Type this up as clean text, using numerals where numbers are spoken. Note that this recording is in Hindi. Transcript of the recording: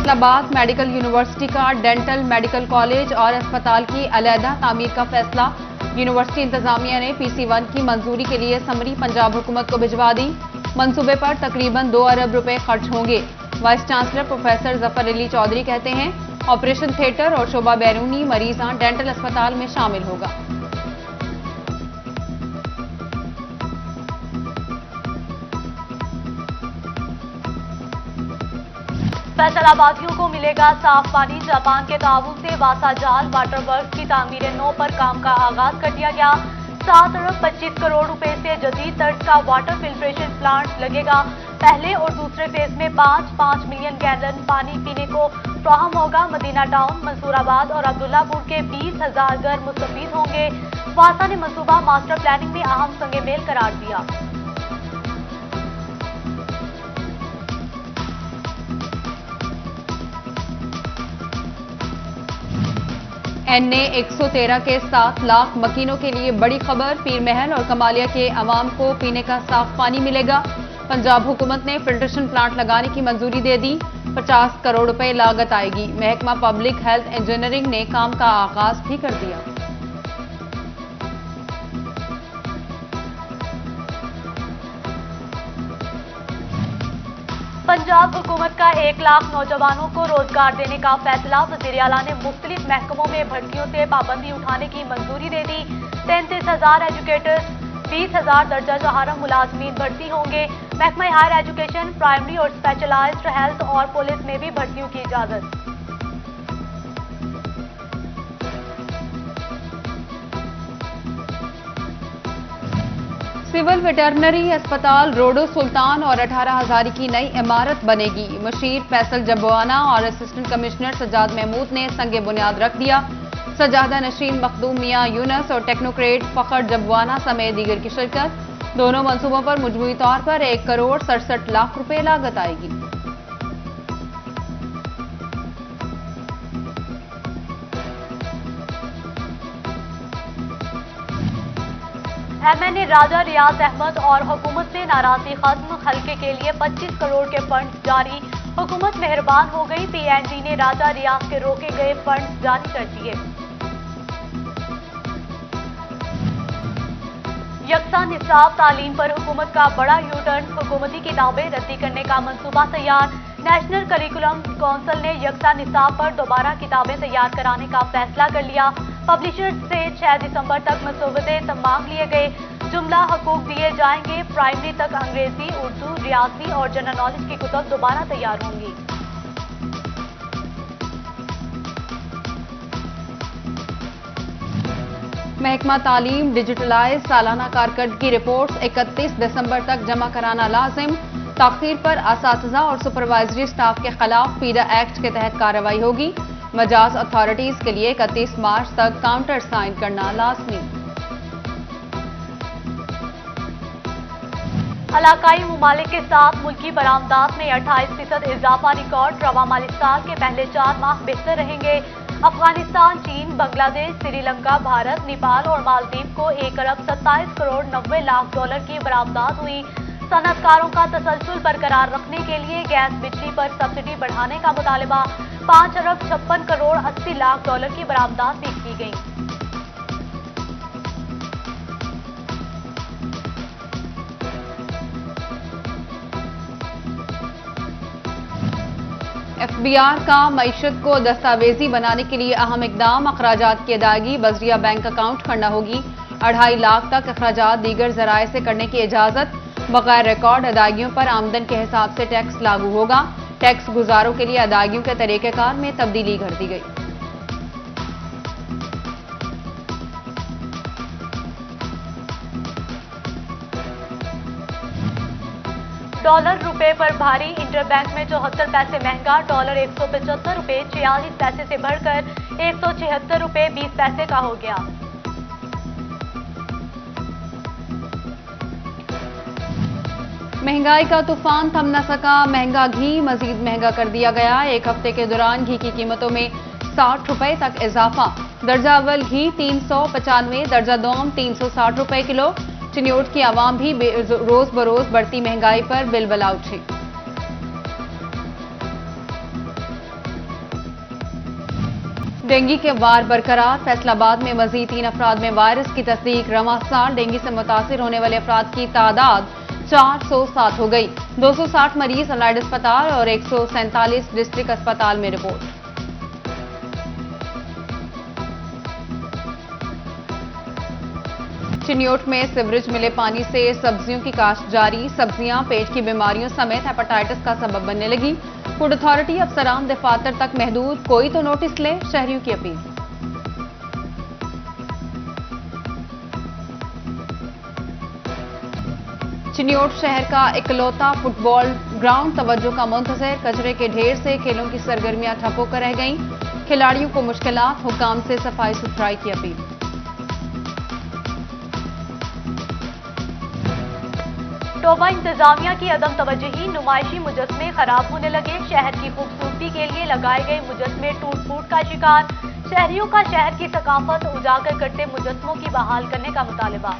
फैसलाबाद मेडिकल यूनिवर्सिटी का डेंटल मेडिकल कॉलेज और अस्पताल की अलहदा तामीर का फैसला। यूनिवर्सिटी इंतजामिया ने PC1 की मंजूरी के लिए समरी पंजाब हुकूमत को भिजवा दी। मंसूबे पर तकरीबन 2 अरब रुपए खर्च होंगे। Vice chancellor professor Zafar Ali Chaudhary कहते हैं, ऑपरेशन थिएटर और शोबा बैरूनी मरीजा डेंटल अस्पताल में शामिल होगा। फैसलाबादियों को मिलेगा साफ पानी। जापान के ताउन से वासाजाल वाटर वर्क की तामीर 9 पर काम का आगाज कर दिया गया। 7 अरब 25 करोड़ रुपए से जदीद तर्ज का वाटर फिल्ट्रेशन प्लांट लगेगा। पहले और दूसरे फेज में 5 मिलियन गैलन पानी पीने को फराहम होगा। मदीना टाउन, मंसूराबाद और अब्दुल्लापुर के 20,000 घर मुस्तफीद होंगे। वासा ने मंसूबा मास्टर प्लानिंग में अहम संगे मेल करार दिया। NA 113 के 7 लाख मकीनों के लिए बड़ी खबर। पीर महल और कमालिया के अवाम को पीने का साफ पानी मिलेगा। पंजाब हुकूमत ने फिल्ट्रेशन प्लांट लगाने की मंजूरी दे दी। 50 करोड़ रुपए लागत आएगी। महकमा पब्लिक हेल्थ इंजीनियरिंग ने काम का आगाज भी कर दिया। पंजाब हुकूमत का 1 लाख नौजवानों को रोजगार देने का फैसला। वज़ीर आला ने मुख्तलिफ महकमों में भर्तियों से पाबंदी उठाने की मंजूरी दे दी। 33,000 एजुकेटर्स, 20,000 दर्जा चहारम मुलाजमीन भर्ती होंगे। महकमा हायर एजुकेशन, प्राइमरी और स्पेशलाइज्ड हेल्थ और पुलिस में भी भर्तियों की इजाजत। सिविल वेटरनरी अस्पताल रोडो सुल्तान और 18,000 की नई इमारत बनेगी। मुशीर फैसल जब्बाना और असिस्टेंट कमिश्नर सजाद महमूद ने संगे बुनियाद रख दिया। सजादा नशीन मखदूम मियां यूनस और टेक्नोक्रेट फखर जब्बाना समेत दीगर की शिरकत। दोनों मंसूबों पर मजमूई तौर पर 1 करोड़ 67 लाख रुपए लागत आएगी। MNA राजा रियाज अहमद और हुकूमत से नाराजगी खत्म। हल्के के लिए 25 करोड़ के फंड जारी। हुकूमत मेहरबान हो गई। PNG ने राजा रियाज के रोके गए फंड जारी कर दिए। यकसा निसाब तालीम पर हुकूमत का बड़ा यूटर्न। हुकूमती किताबें रद्दी करने का मंसूबा तैयार। नेशनल करिकुलम काउंसिल ने यकसा निसाब पर दोबारा किताबें तैयार कराने का फैसला कर लिया। पब्लिशर्स से 6 दिसंबर तक मसौदे मांग लिए गए। जुमला हकूक दिए जाएंगे। प्राइमरी तक अंग्रेजी, उर्दू, रियाजी और जनरल नॉलेज की कुतुब दोबारा तैयार होंगी। महकमा तालीम डिजिटलाइज सालाना कारकर्दगी रिपोर्ट्स 31 दिसंबर तक जमा कराना लाजिम। ताखीर पर असातिज़ा और सुपरवाइजरी स्टाफ के खिलाफ पीडा एक्ट के तहत कार्रवाई होगी। मजाज अथॉरिटीज के लिए 31 मार्च तक काउंटर साइन करना लाजमी। इलाकाई ममालिक के साथ मुल्की बरामदात में 28% इजाफा रिकॉर्ड। रवा माली साल के पहले 4 माह बेहतर रहेंगे। अफगानिस्तान, चीन, बांग्लादेश, श्रीलंका, भारत, नेपाल और मालदीव को 1 अरब 27 करोड़ 90 लाख डॉलर की बरामदात हुई। सनअतकारों का तसलसल बरकरार रखने के लिए गैस बिजली पर सब्सिडी बढ़ाने का मुतालबा। 5 अरब 56 करोड़ 80 लाख डॉलर की बरामदात भी की गई। FBR का मईशत को दस्तावेजी बनाने के लिए अहम इकदाम। अखराजात की अदायगी बजरिया बैंक अकाउंट करना होगी। 2.5 लाख तक अखराजात दीगर जराए से करने की इजाजत। बगैर रिकॉर्ड अदायगियों पर आमदन के हिसाब से टैक्स लागू होगा। टैक्स गुजारों के लिए अदायगियों के तरीकेकार में तब्दीली कर दी गई। डॉलर रुपए पर भारी। इंटरबैंक में 74 पैसे महंगा। डॉलर 175 रुपए 46 पैसे से बढ़कर 176 रुपए 20 पैसे का हो गया। महंगाई का तूफान थम न सका। महंगा घी मजीद महंगा कर दिया गया। एक हफ्ते के दौरान घी की कीमतों में 60 रुपए तक इजाफा। दर्जा अव्वल घी 395, दर्जा दोम 360 रुपए किलो। चिन्योट की आवाम भी रोज बरोज बढ़ती महंगाई पर बिलबला उठी। डेंगू के वार बरकरार, फैसलाबाद में मजीद 3 अफराद में वायरस की तस्दीक। रवां साल डेंगू से मुतासिर होने वाले अफराद की तादाद 407 हो गई। 260 मरीज अलाइड अस्पताल और 147 डिस्ट्रिक्ट अस्पताल में रिपोर्ट। चिन्योट में सीवरेज मिले पानी से सब्जियों की काश्त जारी। सब्जियां पेट की बीमारियों समेत हेपेटाइटिस का सबब बनने लगी। फूड अथॉरिटी अफसरान दफातर तक महदूद, कोई तो नोटिस ले, शहरियों की अपील। चिन्योट शहर का इकलौता फुटबॉल ग्राउंड तवज्जो का मुंतज़िर। कचरे के ढेर से खेलों की सरगर्मियां ठप होकर रह गईं। खिलाड़ियों को मुश्किलात, हुक्काम से सफाई सुथराई की अपील। टोबा इंतजामिया की अदम तवज्जोही, नुमाइशी मुजस्मे खराब होने लगे। शहर की खूबसूरती के लिए लगाए गए मुजस्मे टूट फूट का शिकार। शहरियों का शहर की सकाफत उजागर करते मुजस्मों की बहाल करने का मुतालबा।